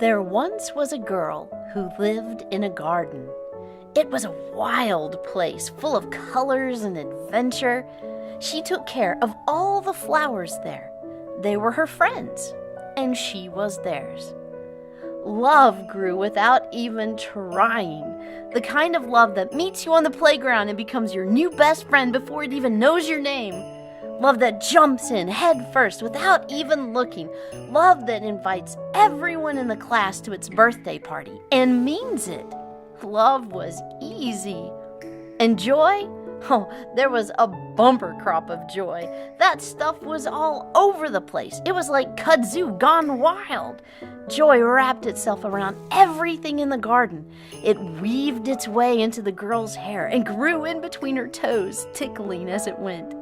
There once was a girl who lived in a garden. It was a wild place full of colors and adventure. She took care of all the flowers there. They were her friends, and she was theirs. Love grew without even trying. The kind of love that meets you on the playground and becomes your new best friend before it even knows your name. Love that jumps in head first without even looking. Love that invites everyone in the class to its birthday party and means it. Love was easy. And joy? Oh, there was a bumper crop of joy. That stuff was all over the place. It was like kudzu gone wild. Joy wrapped itself around everything in the garden. It weaved its way into the girl's hair and grew in between her toes, tickling as it went.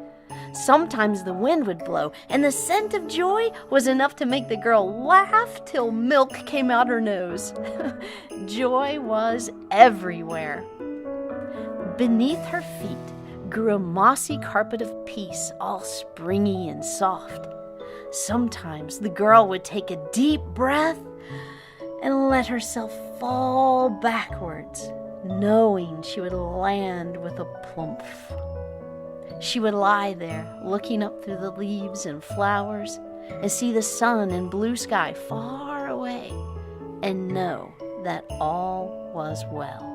Sometimes the wind would blow, and the scent of joy was enough to make the girl laugh till milk came out her nose. Joy was everywhere. Beneath her feet grew a mossy carpet of peace, all springy and soft. Sometimes the girl would take a deep breath and let herself fall backwards, knowing she would land with a plump. She would lie there, looking up through the leaves and flowers, and see the sun and blue sky far away, and know that all was well.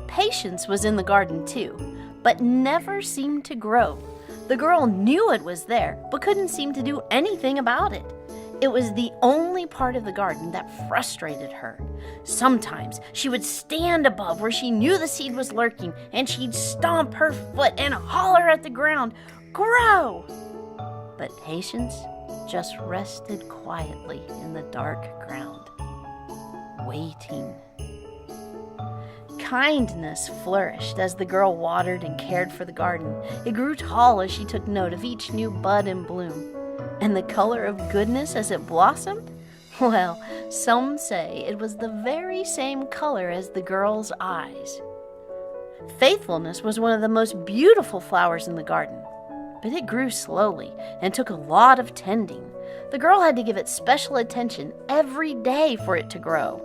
Patience was in the garden too, but never seemed to grow. The girl knew it was there, but couldn't seem to do anything about it. It was the only part of the garden that frustrated her. Sometimes she would stand above where she knew the seed was lurking, and she'd stomp her foot and holler at the ground, "Grow!" But Patience just rested quietly in the dark ground, waiting. Kindness flourished as the girl watered and cared for the garden. It grew tall as she took note of each new bud and bloom. And the color of goodness as it blossomed? Well, some say it was the very same color as the girl's eyes. Faithfulness was one of the most beautiful flowers in the garden, but it grew slowly and took a lot of tending. The girl had to give it special attention every day for it to grow.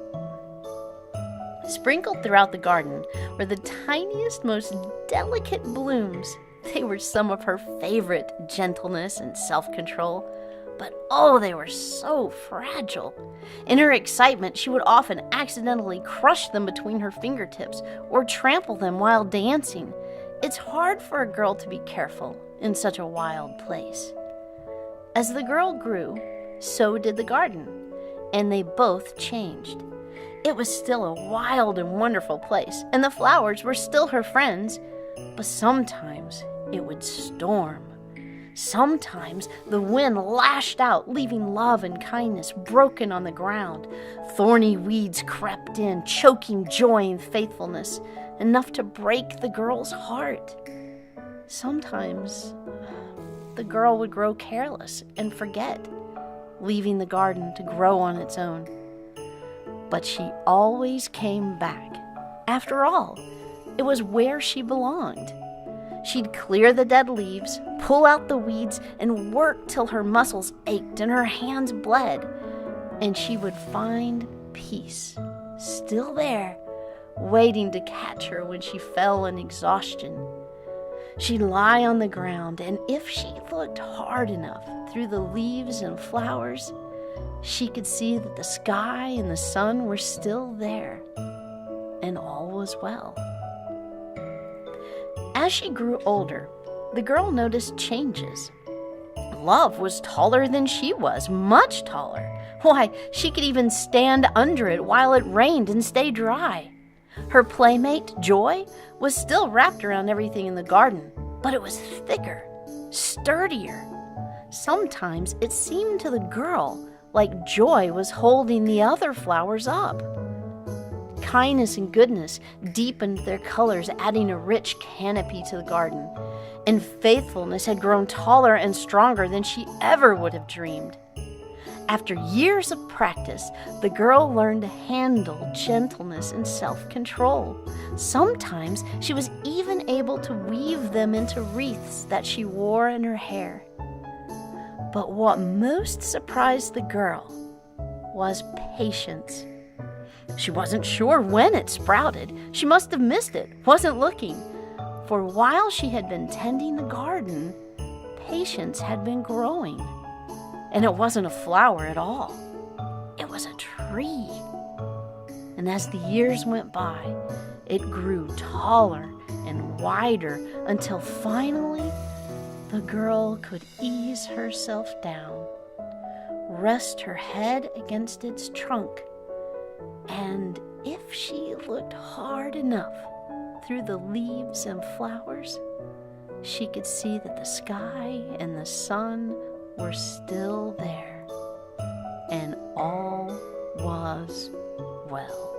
Sprinkled throughout the garden were the tiniest, most delicate blooms. They were some of her favorite gentleness and self-control, but oh, they were so fragile. In her excitement, she would often accidentally crush them between her fingertips or trample them while dancing. It's hard for a girl to be careful in such a wild place. As the girl grew, so did the garden, and they both changed. It was still a wild and wonderful place, and the flowers were still her friends, but sometimes it would storm. Sometimes the wind lashed out, leaving love and kindness broken on the ground. Thorny weeds crept in, choking joy and faithfulness, enough to break the girl's heart. Sometimes the girl would grow careless and forget, leaving the garden to grow on its own. But she always came back. After all, it was where she belonged. She'd clear the dead leaves, pull out the weeds, and work till her muscles ached and her hands bled. And she would find peace, still there, waiting to catch her when she fell in exhaustion. She'd lie on the ground, and if she looked hard enough through the leaves and flowers, she could see that the sky and the sun were still there, and all was well. As she grew older, the girl noticed changes. Love was taller than she was, much taller. Why, she could even stand under it while it rained and stay dry. Her playmate, Joy, was still wrapped around everything in the garden, but it was thicker, sturdier. Sometimes it seemed to the girl like Joy was holding the other flowers up. Kindness and goodness deepened their colors, adding a rich canopy to the garden. And faithfulness had grown taller and stronger than she ever would have dreamed. After years of practice, the girl learned to handle gentleness and self-control. Sometimes she was even able to weave them into wreaths that she wore in her hair. But what most surprised the girl was patience. She wasn't sure when it sprouted. She must have missed it, wasn't looking. For while she had been tending the garden, Patience had been growing. And it wasn't a flower at all. It was a tree. And as the years went by, it grew taller and wider until finally the girl could ease herself down, rest her head against its trunk, and if she looked hard enough through the leaves and flowers, she could see that the sky and the sun were still there, and all was well.